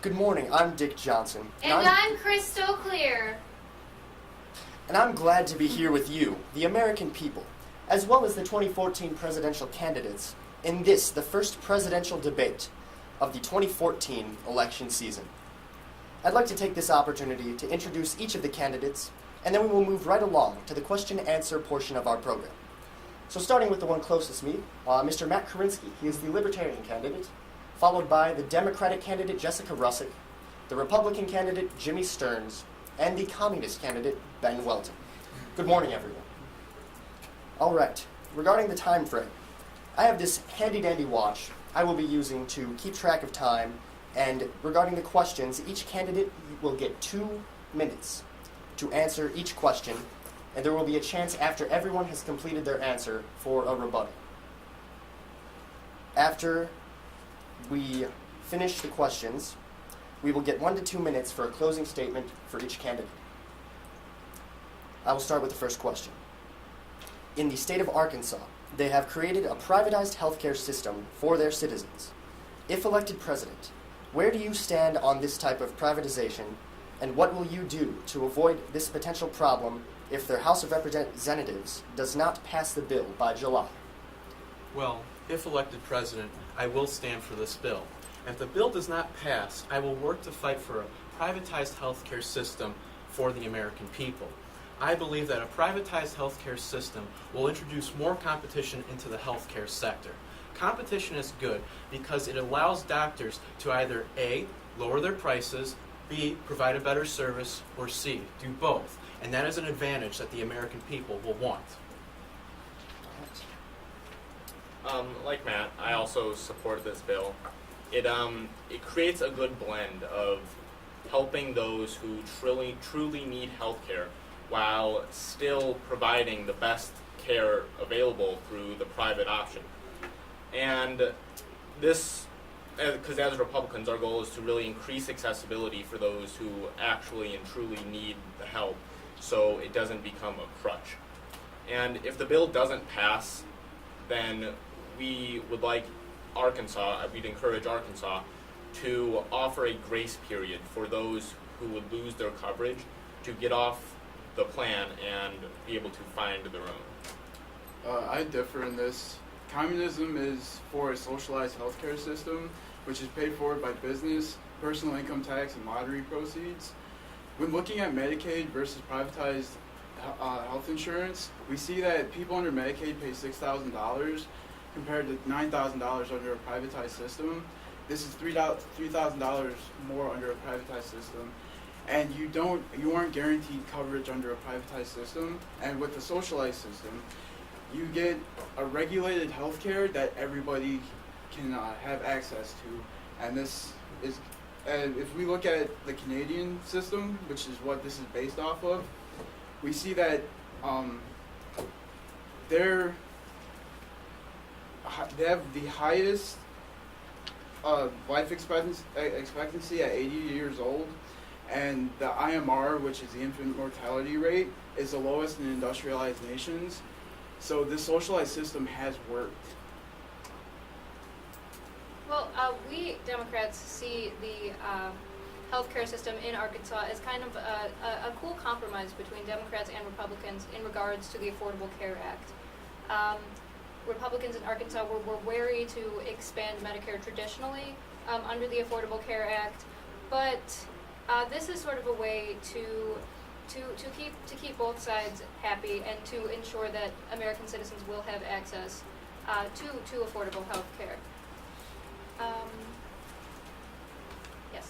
Good morning, I'm Dick Johnson. And I'm Crystal Clear. And I'm glad to be here with you, the American people, as well as the 2014 presidential candidates, in this, the first presidential debate of the 2014 election season. I'd like to take this opportunity to introduce each of the candidates, and then we will move right along to the question-answer portion of our program. So starting with the one closest me, Mr. Matt Korinsky. He is the Libertarian candidate, followed by the Democratic candidate Jessica Russick, the Republican candidate Jimmy Stearns, and the Communist candidate Ben Welton. Good morning, everyone. All right, regarding the time frame, I have this handy-dandy watch I will be using to keep track of time, and regarding the questions, each candidate will get 2 minutes to answer each question, and there will be a chance after everyone has completed their answer for a rebuttal. After we finish the questions, we will get 1 to 2 minutes for a closing statement for each candidate. I will start with the first question. In the state of Arkansas, they have created a privatized healthcare system for their citizens. If elected president, where do you stand on this type of privatization, and what will you do to avoid this potential problem if their House of Representatives does not pass the bill by July? Well, if elected president, I will stand for this bill. And if the bill does not pass, I will work to fight for a privatized healthcare system for the American people. I believe that a privatized healthcare system will introduce more competition into the healthcare sector. Competition is good because it allows doctors to either A, lower their prices, B, provide a better service, or C, do both. And that is an advantage that the American people will want. Like Matt, I also support this bill. It creates a good blend of helping those who truly need health care while still providing the best care available through the private option. And this, because as Republicans, our goal is to really increase accessibility for those who actually and truly need the help, so it doesn't become a crutch. And if the bill doesn't pass, then we would like we'd encourage Arkansas to offer a grace period for those who would lose their coverage to get off the plan and be able to find their own. I differ in this. Communism is for a socialized healthcare system, which is paid for by business, personal income tax, and lottery proceeds. When looking at Medicaid versus privatized health insurance, we see that people under Medicaid pay $6,000 compared to $9,000 under a privatized system. This is $3,000 more under a privatized system. And you aren't guaranteed coverage under a privatized system. And with the socialized system, you get a regulated healthcare that everybody can have access to. And this is, if we look at the Canadian system, which is what this is based off of, we see that they have the highest life expectancy at 80 years old, and the IMR, which is the infant mortality rate, is the lowest in industrialized nations. So this socialized system has worked. Well, we Democrats see the healthcare system in Arkansas as kind of a cool compromise between Democrats and Republicans in regards to the Affordable Care Act. Republicans in Arkansas were wary to expand Medicare traditionally under the Affordable Care Act, but this is sort of a way to keep both sides happy and to ensure that American citizens will have access to affordable health care. Yes.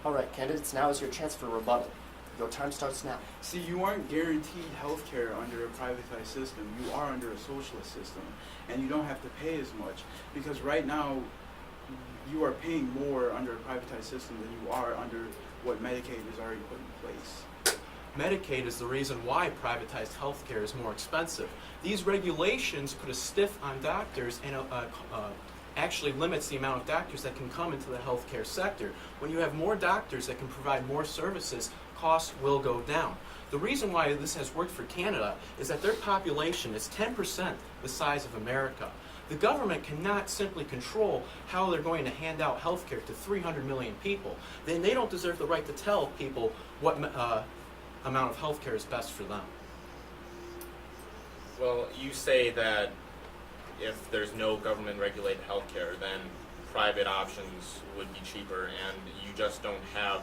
All right, candidates, now is your chance for rebuttal. Your time starts now. See, you aren't guaranteed health care under a privatized system. You are under a socialist system, and you don't have to pay as much, because right now you are paying more under a privatized system than you are under what Medicaid has already put in place. Medicaid is the reason why privatized healthcare is more expensive. These regulations put a stiff on doctors and actually limits the amount of doctors that can come into the healthcare sector. When you have more doctors that can provide more services, costs will go down. The reason why this has worked for Canada is that their population is 10% the size of America. The government cannot simply control how they're going to hand out health care to 300 million people. Then they don't deserve the right to tell people what amount of health care is best for them. Well, you say that if there's no government-regulated healthcare, then private options would be cheaper, and you just don't have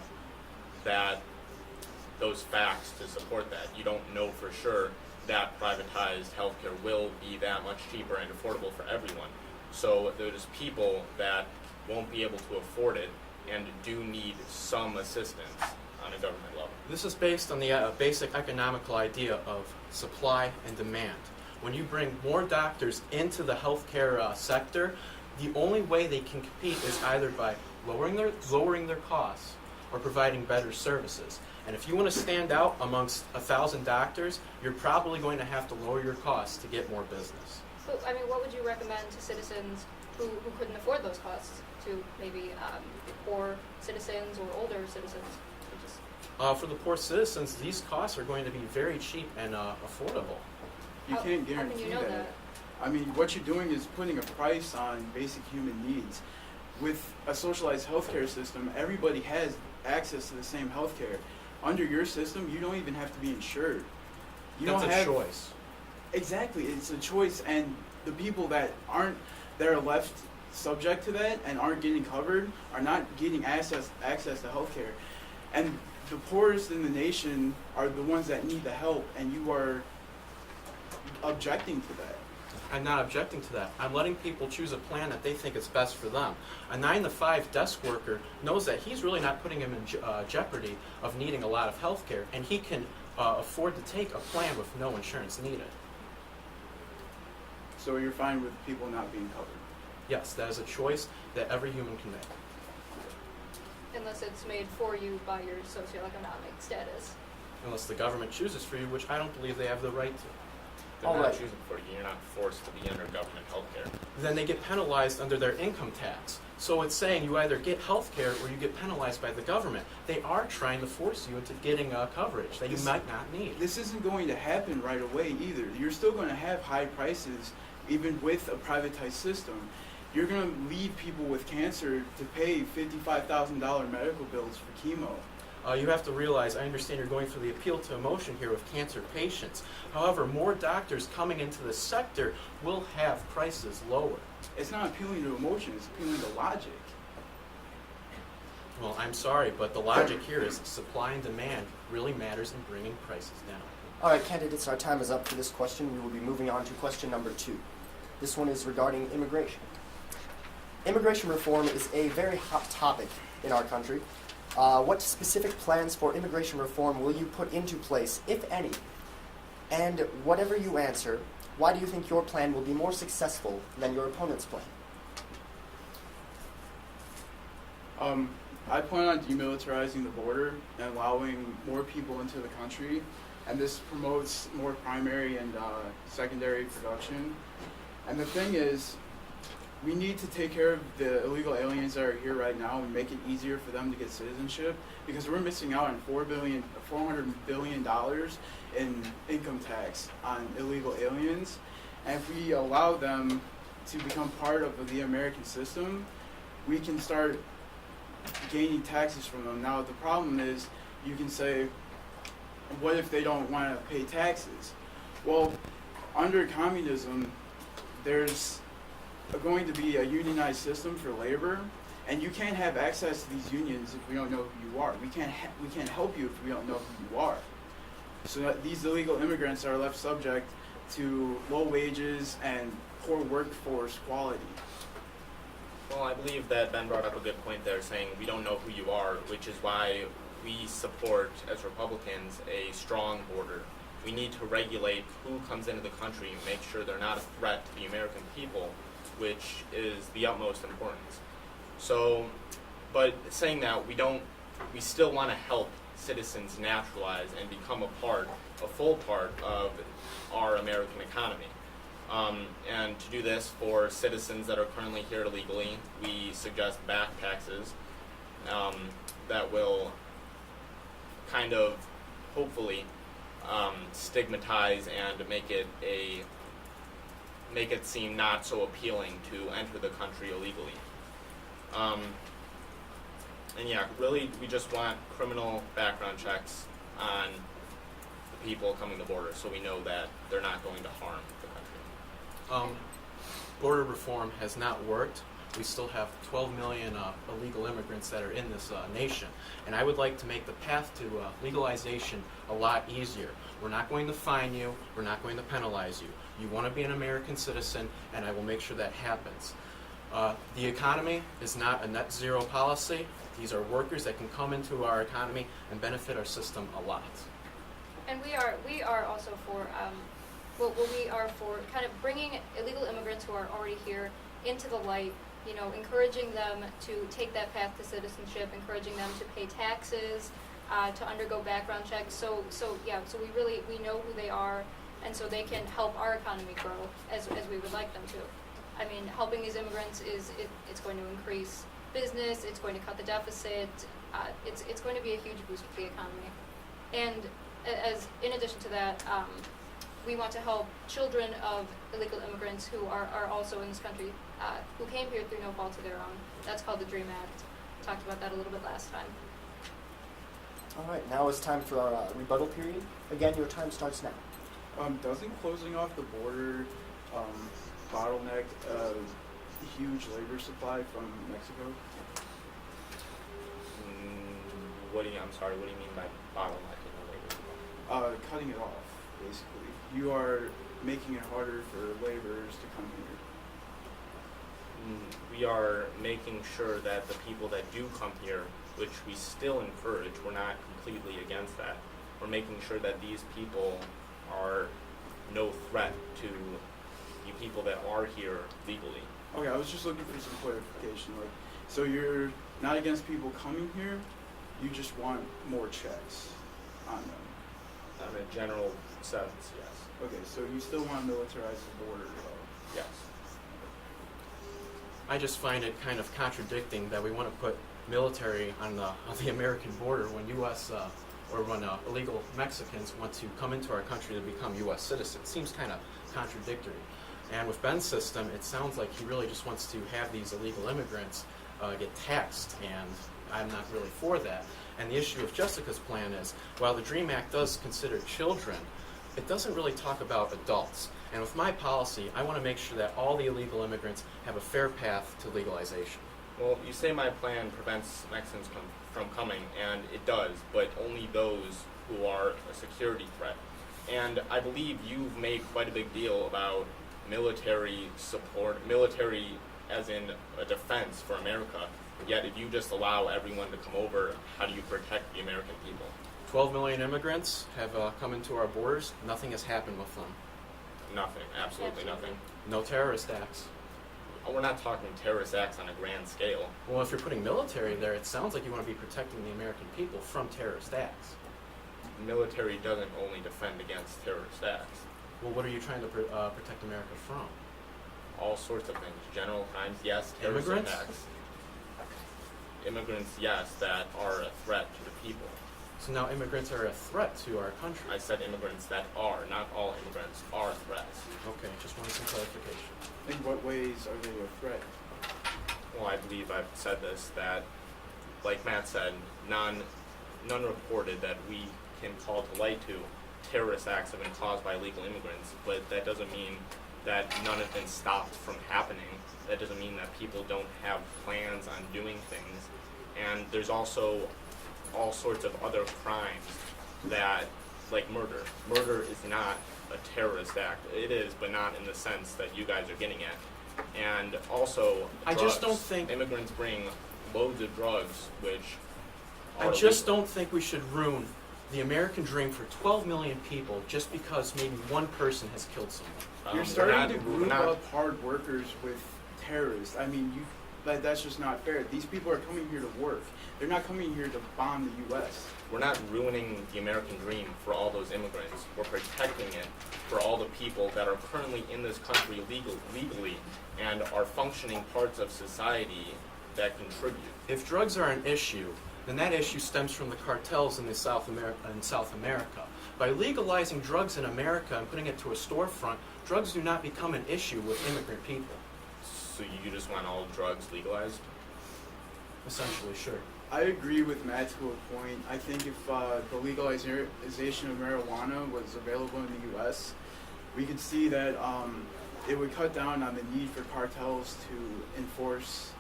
those facts to support that. You don't know for sure that privatized healthcare will be that much cheaper and affordable for everyone. So there's people that won't be able to afford it and do need some assistance on a government level. This is based on the basic economical idea of supply and demand. When you bring more doctors into the healthcare sector, the only way they can compete is either by lowering their costs or providing better services. And if you want to stand out amongst 1,000 doctors, you're probably going to have to lower your costs to get more business. So, I mean, what would you recommend to citizens who couldn't afford those costs, to maybe poor citizens or older citizens? For the poor citizens, these costs are going to be very cheap and affordable. You can't guarantee how can you know that? I mean, what you're doing is putting a price on basic human needs. With a socialized healthcare system, everybody has access to the same healthcare. Under your system, you don't even have to be insured. That's a choice. Exactly, it's a choice, and the people that are left subject to that and aren't getting covered are not getting access to healthcare. And the poorest in the nation are the ones that need the help, and you are objecting to that. I'm not objecting to that. I'm letting people choose a plan that they think is best for them. A 9-to-5 desk worker knows that he's really not putting him in jeopardy of needing a lot of health care, and he can afford to take a plan with no insurance needed. So you're fine with people not being covered? Yes, that is a choice that every human can make. Unless it's made for you by your socioeconomic status. Unless the government chooses for you, which I don't believe they have the right to. They're All not right. choosing for you. You're not forced to be under government healthcare. Then they get penalized under their income tax. So it's saying you either get health care or you get penalized by the government. They are trying to force you into getting coverage that you might not need. This isn't going to happen right away either. You're still going to have high prices even with a privatized system. You're going to leave people with cancer to pay $55,000 medical bills for chemo. You have to realize, I understand you're going through the appeal to emotion here with cancer patients. However, more doctors coming into the sector will have prices lower. It's not appealing to emotion, it's appealing to logic. Well, I'm sorry, but the logic here is supply and demand really matters in bringing prices down. All right, candidates, our time is up for this question. We will be moving on to question number 2. This one is regarding immigration. Immigration reform is a very hot topic in our country. What specific plans for immigration reform will you put into place, if any? And whatever you answer, why do you think your plan will be more successful than your opponent's plan? I plan on demilitarizing the border and allowing more people into the country, and this promotes more primary and secondary production. And the thing is, we need to take care of the illegal aliens that are here right now and make it easier for them to get citizenship, because we're missing out on $400 billion in income tax on illegal aliens. And if we allow them to become part of the American system, we can start gaining taxes from them. Now, the problem is, you can say, what if they don't want to pay taxes? Well, under communism, there's going to be a unionized system for labor, and you can't have access to these unions if we don't know who you are. We can't help you if we don't know who you are. So that these illegal immigrants are left subject to low wages and poor workforce quality. Well, I believe that Ben brought up a good point there, saying we don't know who you are, which is why we support, as Republicans, a strong border. We need to regulate who comes into the country and make sure they're not a threat to the American people, which is the utmost importance. So, but saying that, we still want to help citizens naturalize and become a full part of our American economy. And to do this for citizens that are currently here illegally, we suggest back taxes that will kind of, hopefully, stigmatize and make it make it seem not so appealing to enter the country illegally. And yeah, really, we just want criminal background checks on the people coming to the border, so we know that they're not going to harm the country. Border reform has not worked. We still have 12 million illegal immigrants that are in this nation. And I would like to make the path to legalization a lot easier. We're not going to fine you. We're not going to penalize you. You want to be an American citizen, and I will make sure that happens. The economy is not a net zero policy. These are workers that can come into our economy and benefit our system a lot. And we are also for we are for kind of bringing illegal immigrants who are already here into the light. You know, encouraging them to take that path to citizenship, encouraging them to pay taxes, to undergo background checks. So we know who they are, and so they can help our economy grow as we would like them to. I mean, helping these immigrants it's going to increase business. It's going to cut the deficit. It's going to be a huge boost for the economy. And as in addition to that, we want to help children of illegal immigrants who are also in this country, who came here through no fault of their own. That's called the DREAM Act. Talked about that a little bit last time. All right, now it's time for our rebuttal period. Again, your time starts now. Doesn't closing off the border bottleneck a huge labor supply from Mexico? I'm sorry, what do you mean by bottlenecking the labor supply? Cutting it off, basically. You are making it harder for laborers to come here. We are making sure that the people that do come here, which we still encourage, we're not completely against that. We're making sure that these people are no threat to you people that are here legally. Okay, I was just looking for some clarification. Like, so you're not against people coming here, you just want more checks on them. In a general sense, yes. Okay, so you still want to militarize the border though? Yes. I just find it kind of contradicting that we want to put military on the American border when U.S. Or when illegal Mexicans want to come into our country to become U.S. citizens. It seems kind of contradictory. And with Ben's system, it sounds like he really just wants to have these illegal immigrants get taxed, and I'm not really for that. And the issue with Jessica's plan is, while the DREAM Act does consider children, it doesn't really talk about adults. And with my policy, I want to make sure that all the illegal immigrants have a fair path to legalization. Well, you say my plan prevents Mexicans from coming, and it does, but only those who are a security threat. And I believe you've made quite a big deal about military support, military as in a defense for America. Yet if you just allow everyone to come over, how do you protect the American people? 12 million immigrants have come into our borders. Nothing has happened with them. Nothing, absolutely nothing. No terrorist acts. We're not talking terrorist acts on a grand scale. Well, if you're putting military there, it sounds like you want to be protecting the American people from terrorist acts. Military doesn't only defend against terrorist acts. Well, what are you trying to protect America from? All sorts of things. General crimes, yes. Terrorist Immigrants? attacks. Immigrants, yes, that are a threat to the people. So now immigrants are a threat to our country. I said immigrants that are, not all immigrants are threats. Okay, just wanted some clarification. In what ways are they a threat? Well, I believe I've said this, that, like Matt said, none reported that we can call to light to terrorist acts have been caused by illegal immigrants, but that doesn't mean that none have been stopped from happening. That doesn't mean that people don't have plans on doing things. And there's also all sorts of other crimes that, like murder. Murder is not a terrorist act. It is, but not in the sense that you guys are getting at. And also, I just don't think- immigrants bring loads of drugs, which I are just illegal. don't think we should ruin the American dream for 12 million people just because maybe one person has killed someone. You're we're starting not- to we're group not- up hard workers with terrorists. I mean, that's just not fair. These people are coming here to work. They're not coming here to bomb the U.S. We're not ruining the American dream for all those immigrants. We're protecting it for all the people that are currently in this country legally and are functioning parts of society that contribute. If drugs are an issue, then that issue stems from the cartels in South America. By legalizing drugs in America and putting it to a storefront, drugs do not become an issue with immigrant people. So you just want all drugs legalized? Essentially, sure. I agree with Matt to a point. I think if the legalization of marijuana was available in the U.S., we could see that it would cut down on the need for cartels to enforce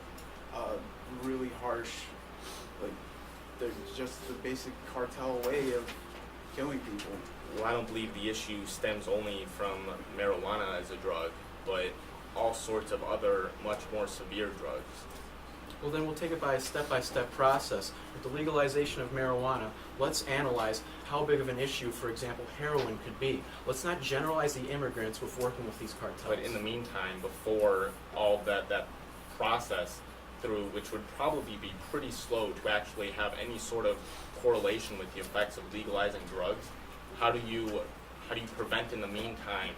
really harsh, just the basic cartel way of killing people. Well, I don't believe the issue stems only from marijuana as a drug, but all sorts of other much more severe drugs. Well, then we'll take it by a step-by-step process. With the legalization of marijuana, let's analyze how big of an issue, for example, heroin could be. Let's not generalize the immigrants with working with these cartels. But in the meantime, before all that process through, which would probably be pretty slow to actually have any sort of correlation with the effects of legalizing drugs, how do you prevent in the meantime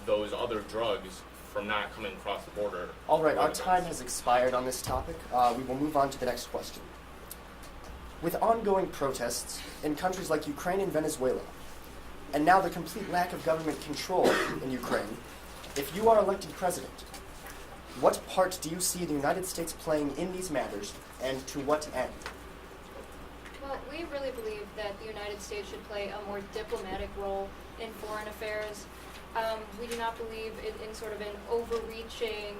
those other drugs from not coming across the border? All right, our time has expired on this topic. We will move on to the next question. With ongoing protests in countries like Ukraine and Venezuela, and now the complete lack of government control in Ukraine, if you are elected president, what part do you see the United States playing in these matters, and to what end? Well, we really believe that the United States should play a more diplomatic role in foreign affairs. We do not believe in sort of an overreaching,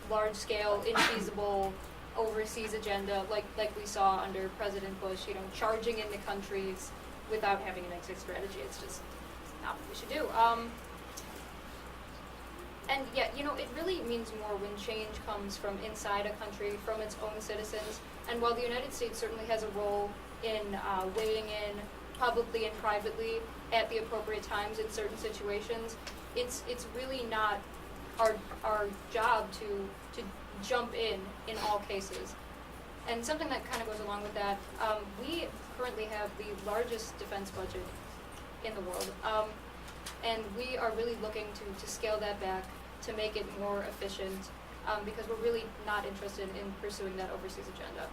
large-scale, infeasible overseas agenda like we saw under President Bush, charging into countries without having an exit strategy. It's just not what we should do. And yet, it really means more when change comes from inside a country, from its own citizens. And while the United States certainly has a role in weighing in publicly and privately at the appropriate times in certain situations, it's really not our job to jump in all cases. And something that kind of goes along with that, we currently have the largest defense budget in the world. And we are really looking to scale that back, to make it more efficient, because we're really not interested in pursuing that overseas agenda.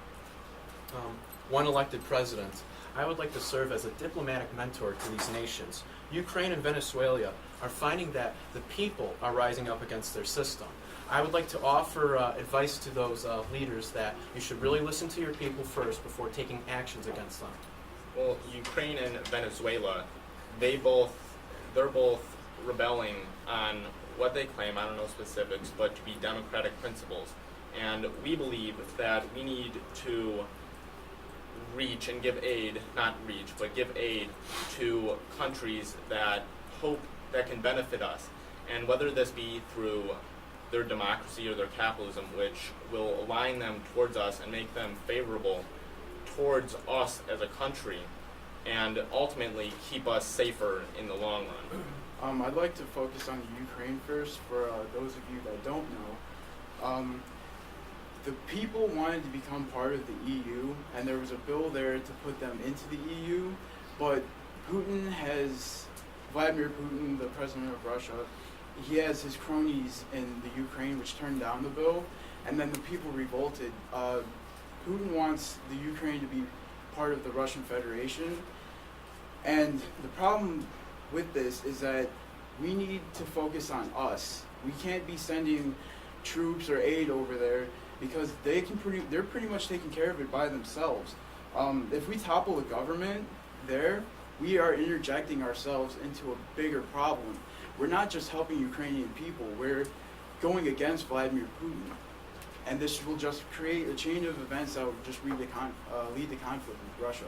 One elected president, I would like to serve as a diplomatic mentor to these nations. Ukraine and Venezuela are finding that the people are rising up against their system. I would like to offer advice to those leaders that you should really listen to your people first before taking actions against them. Well, Ukraine and Venezuela, they're both rebelling on what they claim, I don't know specifics, but to be democratic principles. And we believe that we need to reach and give aid, give aid to countries that can benefit us. And whether this be through their democracy or their capitalism, which will align them towards us and make them favorable towards us as a country, and ultimately keep us safer in the long run. I'd like to focus on Ukraine first for those of you that don't know. The people wanted to become part of the EU, and there was a bill there to put them into the EU, but Vladimir Putin, the president of Russia, he has his cronies in the Ukraine which turned down the bill, and then the people revolted. Putin wants the Ukraine to be part of the Russian Federation, and the problem with this is that we need to focus on us. We can't be sending troops or aid over there because they're pretty much taking care of it by themselves. If we topple the government there, we are interjecting ourselves into a bigger problem. We're not just helping Ukrainian people, we're going against Vladimir Putin. And this will just create a chain of events that will just lead to conflict with Russia.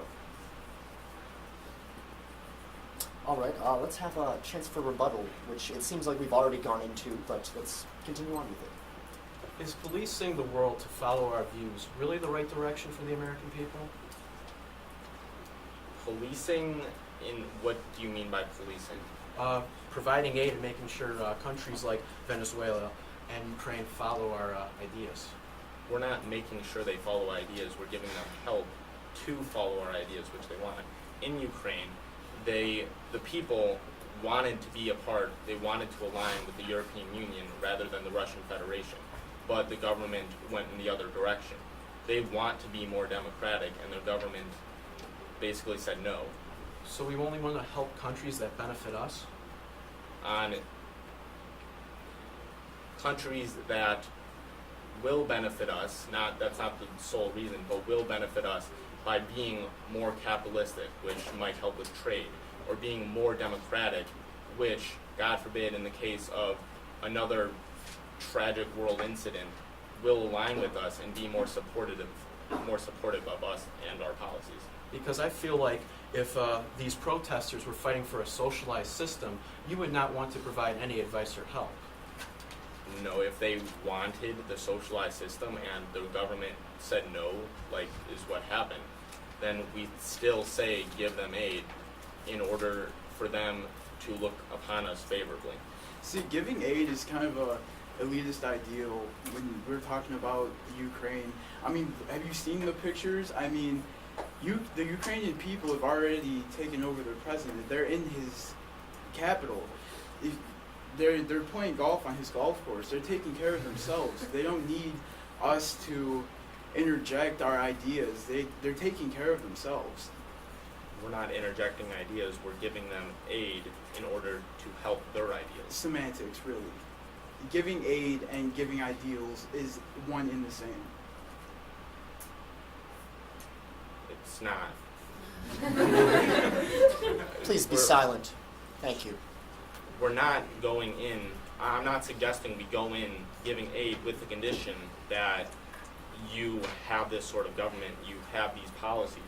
All right, let's have a chance for rebuttal, which it seems like we've already gone into, but let's continue on with it. Is policing the world to follow our views really the right direction for the American people? Policing, in what do you mean by policing? Providing aid and making sure countries like Venezuela and Ukraine follow our ideas. We're not making sure they follow ideas, we're giving them help to follow our ideas, which they want. In Ukraine, the people wanted to be a part, they wanted to align with the European Union rather than the Russian Federation, but the government went in the other direction. They want to be more democratic, and their government basically said no. So we only want to help countries that benefit us? On countries that will benefit us, that's not the sole reason, but will benefit us by being more capitalistic, which might help with trade, or being more democratic, which, God forbid, in the case of another tragic world incident, will align with us and be more supportive of us and our policies. Because I feel like if these protesters were fighting for a socialized system, you would not want to provide any advice or help. No, if they wanted the socialized system and the government said no, like is what happened, then we still say give them aid in order for them to look upon us favorably. See, giving aid is kind of a elitist ideal when we're talking about Ukraine. I mean, have you seen the pictures? I mean, the Ukrainian people have already taken over their president. They're in his capital. They're playing golf on his golf course. They're taking care of themselves. They don't need us to interject our ideas. They're taking care of themselves. We're not interjecting ideas, we're giving them aid in order to help their ideals. Semantics, really. Giving aid and giving ideals is one and the same. It's not. Please be We're- silent. Thank you. We're not going in, I'm not suggesting we go in giving aid with the condition that you have this sort of government, you have these policies.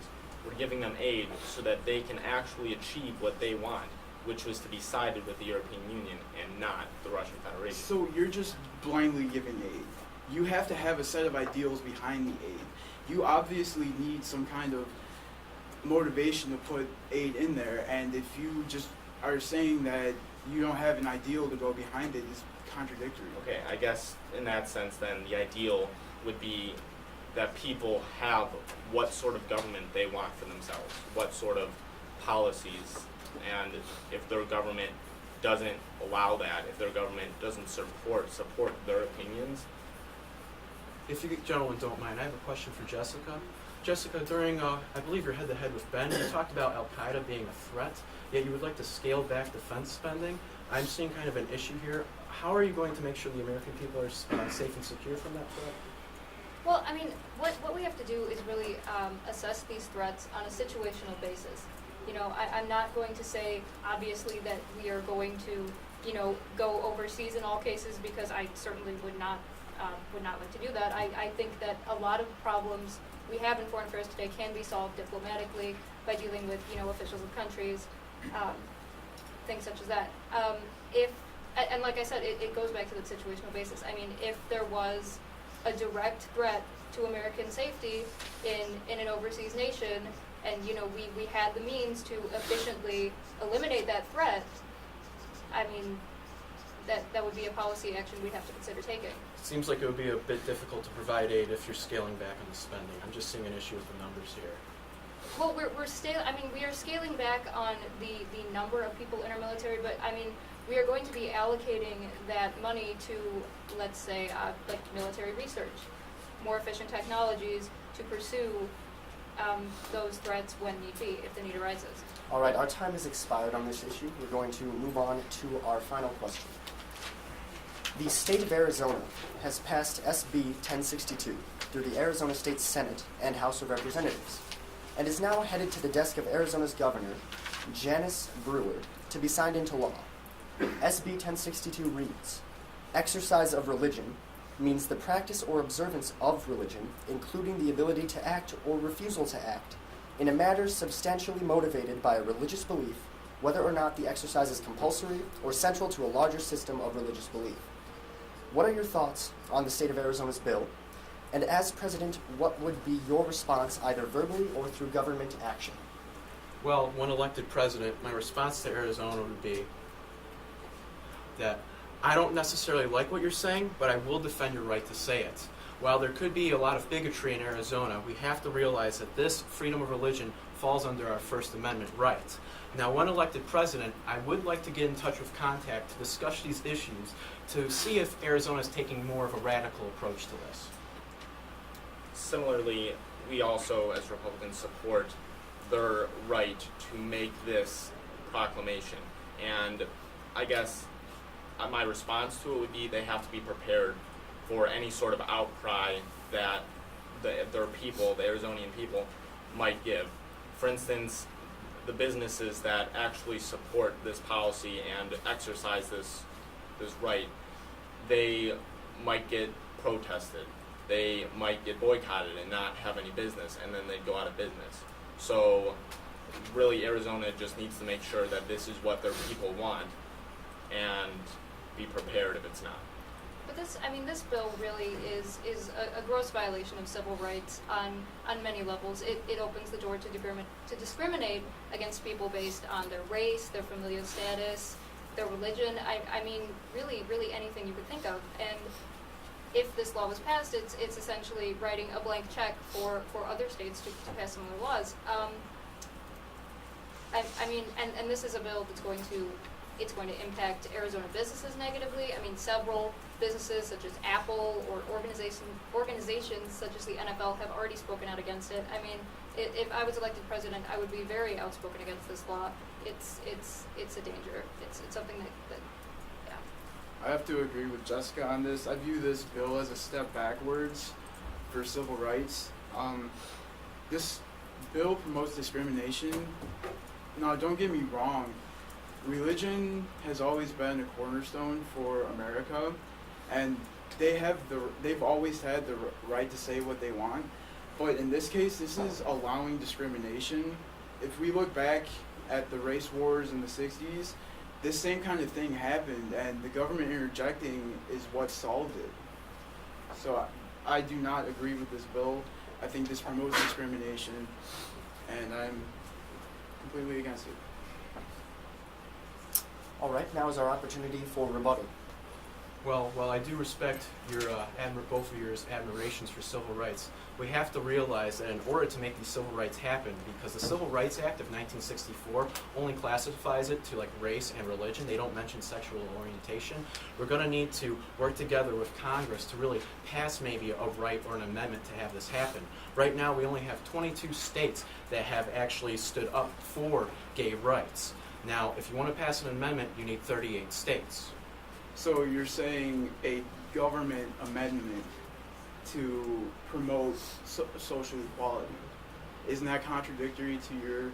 We're giving them aid so that they can actually achieve what they want, which was to be sided with the European Union and not the Russian Federation. So you're just blindly giving aid. You have to have a set of ideals behind the aid. You obviously need some kind of motivation to put aid in there, and if you just are saying that you don't have an ideal to go behind it, is contradictory. Okay, I guess in that sense then the ideal would be that people have what sort of government they want for themselves, what sort of policies, and if their government doesn't allow that, if their government doesn't support their opinions. If you gentlemen don't mind, I have a question for Jessica. Jessica, during, I believe your head-to-head with Ben, you talked about Al-Qaeda being a threat, yet you would like to scale back defense spending. I'm seeing kind of an issue here. How are you going to make sure the American people are safe and secure from that threat? Well, I mean, what we have to do is really assess these threats on a situational basis. You know, I'm not going to say, obviously, that we are going to, you know, go overseas in all cases, because I certainly would not like to do that. I think that a lot of problems we have in foreign affairs today can be solved diplomatically by dealing with, you know, officials of countries, things such as that. And like I said, it goes back to the situational basis. I mean, if there was a direct threat to American safety in an overseas nation, and you know we had the means to efficiently eliminate that threat, I mean that would be a policy action we'd have to consider taking. It seems like it would be a bit difficult to provide aid if you're scaling back on the spending. I'm just seeing an issue with the numbers here. Well, we are scaling back on the number of people in our military, but I mean, we are going to be allocating that money to, let's say, like military research, more efficient technologies to pursue those threats when need be, if the need arises. All right, our time has expired on this issue. We're going to move on to our final question. The state of Arizona has passed SB 1062 through the Arizona State Senate and House of Representatives, and is now headed to the desk of Arizona's governor, Janice Brewer, to be signed into law. SB 1062 reads, "Exercise of religion means the practice or observance of religion, including the ability to act or refusal to act, in a matter substantially motivated by a religious belief, whether or not the exercise is compulsory or central to a larger system of religious belief." What are your thoughts on the state of Arizona's bill? And as president, what would be your response, either verbally or through government action? Well, when elected president, my response to Arizona would be that I don't necessarily like what you're saying, but I will defend your right to say it. While there could be a lot of bigotry in Arizona, we have to realize that this freedom of religion falls under our First Amendment right. Now, when elected president, I would like to get in touch with Contact to discuss these issues to see if Arizona is taking more of a radical approach to this. Similarly, we also, as Republicans, support their right to make this proclamation. And I guess my response to it would be they have to be prepared for any sort of outcry that their people, the Arizonian people, might give. For instance, the businesses that actually support this policy and exercise this right, they might get protested. They might get boycotted and not have any business, and then they'd go out of business. So really, Arizona just needs to make sure that this is what their people want and be prepared if it's not. But this bill really is a gross violation of civil rights on many levels. It opens the door to discriminate against people based on their race, their familial status, their religion. I mean, really anything you could think of. And if this law was passed, it's essentially writing a blank check for other states to pass similar laws. I mean, and this is a bill that's going to impact Arizona businesses negatively. I mean, several businesses such as Apple or organizations such as the NFL have already spoken out against it. I mean, if I was elected president, I would be very outspoken against this law. It's a danger. It's something that yeah. I have to agree with Jessica on this. I view this bill as a step backwards for civil rights. This bill promotes discrimination. Now, don't get me wrong. Religion has always been a cornerstone for America, and they've always had the right to say what they want. But in this case, this is allowing discrimination. If we look back at the race wars in the 60s, this same kind of thing happened, and the government interjecting is what solved it. So I do not agree with this bill. I think this promotes discrimination, and I'm completely against it. All right, now is our opportunity for rebuttal. Well, while I do respect your both of your admirations for civil rights, we have to realize that in order to make these civil rights happen, because the Civil Rights Act of 1964 only classifies it to like race and religion, they don't mention sexual orientation, we're going to need to work together with Congress to really pass maybe a right or an amendment to have this happen. Right now, we only have 22 states that have actually stood up for gay rights. Now, if you want to pass an amendment, you need 38 states. So you're saying a government amendment to promote social equality. Isn't that contradictory to your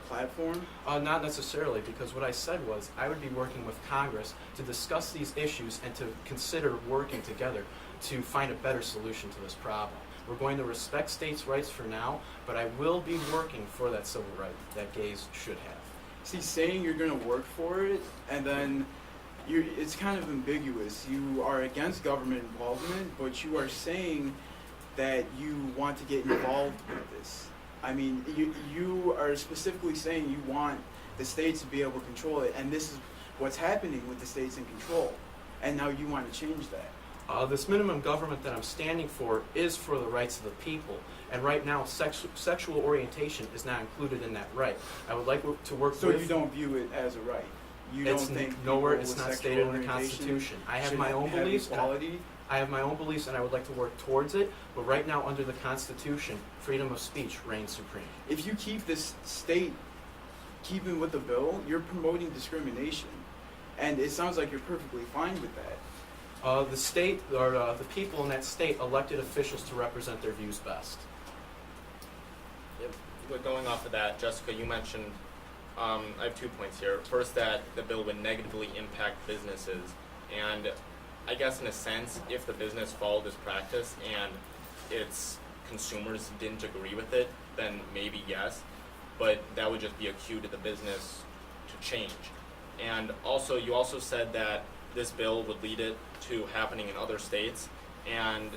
platform? Not necessarily, because what I said was I would be working with Congress to discuss these issues and to consider working together to find a better solution to this problem. We're going to respect states' rights for now, but I will be working for that civil right that gays should have. See, saying you're going to work for it, and then it's kind of ambiguous. You are against government involvement, but you are saying that you want to get involved with this. I mean, you are specifically saying you want the states to be able to control it, and this is what's happening with the states in control, and now you want to change that. This minimum government that I'm standing for is for the rights of the people, and right now sexual orientation is not included in that right. I would like to work So with... you don't view it as a right? You It's don't think nowhere, people it's with not sexual stated in the orientation Constitution. I have should my own have beliefs. equality? I have my own beliefs, and I would like to work towards it. But right now, under the Constitution, freedom of speech reigns supreme. If you keep this state keeping with the bill, you're promoting discrimination, and it sounds like you're perfectly fine with that. The state, or the people in that state, elected officials to represent their views best. Yep. But going off of that, Jessica, you mentioned, I have 2 points here. First, that the bill would negatively impact businesses. And I guess in a sense, if the business followed this practice and its consumers didn't agree with it, then maybe yes. But that would just be a cue to the business to change. And also, you also said that this bill would lead it to happening in other states. And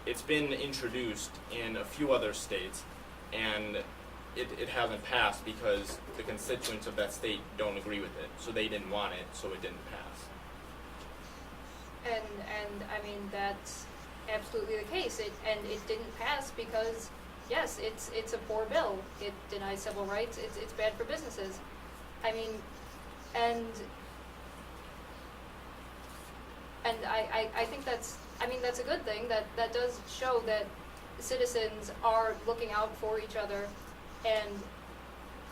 it's been introduced in a few other states, and it hasn't passed because the constituents of that state don't agree with it. So they didn't want it, so it didn't pass. And I mean, that's absolutely the case. It didn't pass because, yes, it's a poor bill. It denies civil rights. It's bad for businesses. I mean, and I think that's a good thing. That does show that citizens are looking out for each other and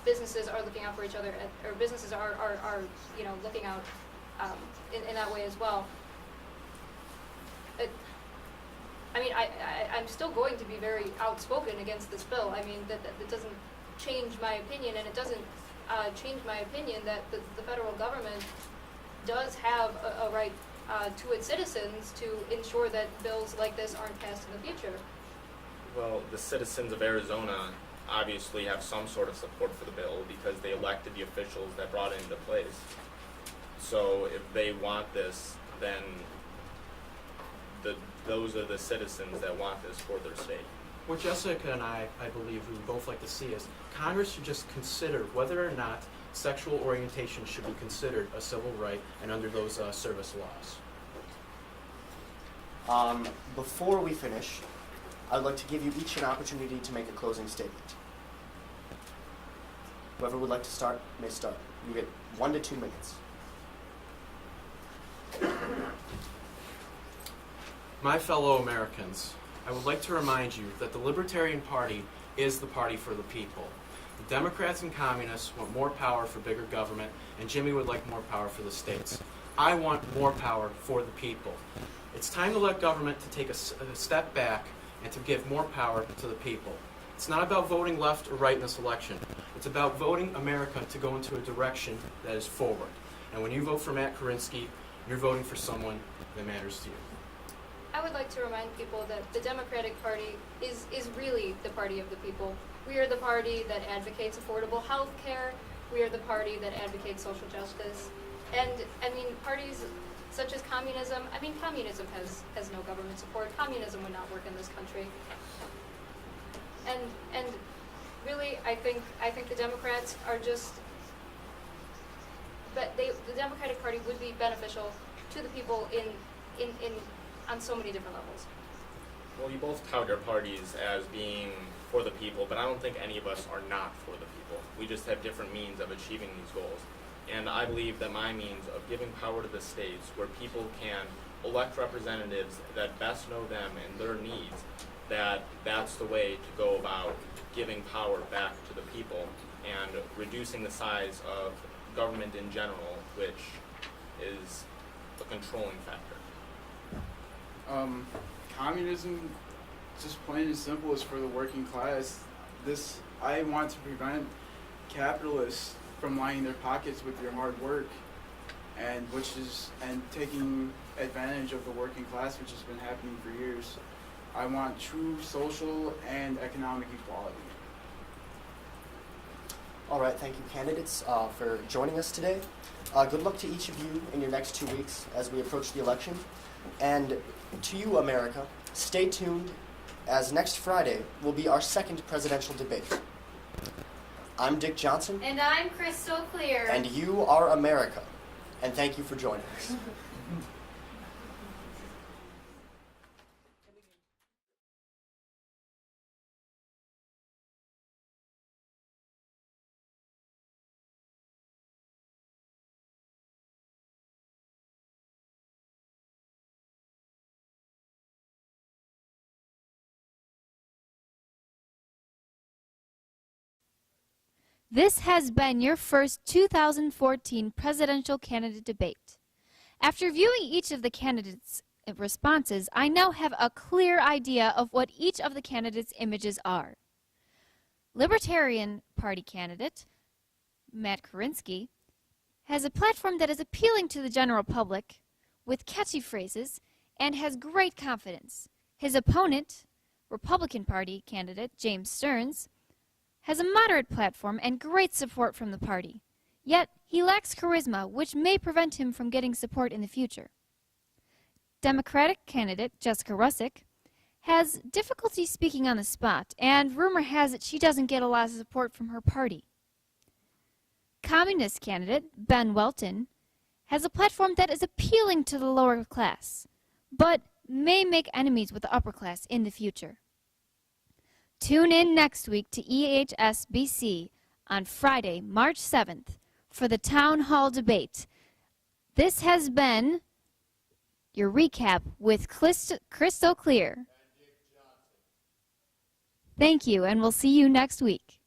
businesses are looking out for each other, or businesses are looking out in that way as well. I'm still going to be very outspoken against this bill. I mean, that doesn't change my opinion, and it doesn't change my opinion that the federal government does have a right to its citizens to ensure that bills like this aren't passed in the future. Well, the citizens of Arizona obviously have some sort of support for the bill because they elected the officials that brought it into place. So if they want this, then those are the citizens that want this for their state. What Jessica and I believe we would both like to see is Congress should just consider whether or not sexual orientation should be considered a civil right and under those service laws. Before we finish, I'd like to give you each an opportunity to make a closing statement. Whoever would like to start may start. You get 1 to 2 minutes. My fellow Americans, I would like to remind you that the Libertarian Party is the party for the people. The Democrats and Communists want more power for bigger government, and Jimmy would like more power for the states. I want more power for the people. It's time to let government to take a step back and to give more power to the people. It's not about voting left or right in this election. It's about voting America to go into a direction that is forward. And when you vote for Matt Korinsky, you're voting for someone that matters to you. I would like to remind people that the Democratic Party is really the party of the people. We are the party that advocates affordable health care. We are the party that advocates social justice. And, parties such as communism, communism has no government support. Communism would not work in this country. And really, I think the Democrats are just, but the Democratic Party would be beneficial to the people on so many different levels. Well, you both tout your parties as being for the people, but I don't think any of us are not for the people. We just have different means of achieving these goals. And I believe that my means of giving power to the states where people can elect representatives that best know them and their needs, that's the way to go about giving power back to the people and reducing the size of government in general, which is a controlling factor. Communism, just plain and simple, is for the working class. I want to prevent capitalists from lining their pockets with your hard work, and taking advantage of the working class, which has been happening for years. I want true social and economic equality. All right, thank you, candidates, for joining us today. Good luck to each of you in your next 2 weeks as we approach the election. And to you, America, stay tuned, as next Friday will be our second presidential debate. I'm Dick Johnson. And I'm Crystal Clear. And you are America. And thank you for joining us. This has been your first 2014 presidential candidate debate. After viewing each of the candidates' responses, I now have a clear idea of what each of the candidates' images are. Libertarian Party candidate Matt Korinsky has a platform that is appealing to the general public with catchy phrases and has great confidence. His opponent, Republican Party candidate James Stearns, has a moderate platform and great support from the party. Yet, he lacks charisma, which may prevent him from getting support in the future. Democratic candidate Jessica Rusick has difficulty speaking on the spot, and rumor has it she doesn't get a lot of support from her party. Communist candidate Ben Welton has a platform that is appealing to the lower class, but may make enemies with the upper class in the future. Tune in next week to EHSBC on Friday, March 7th for the Town Hall debate. This has been your recap with Crystal Clear. Thank you, and we'll see you next week.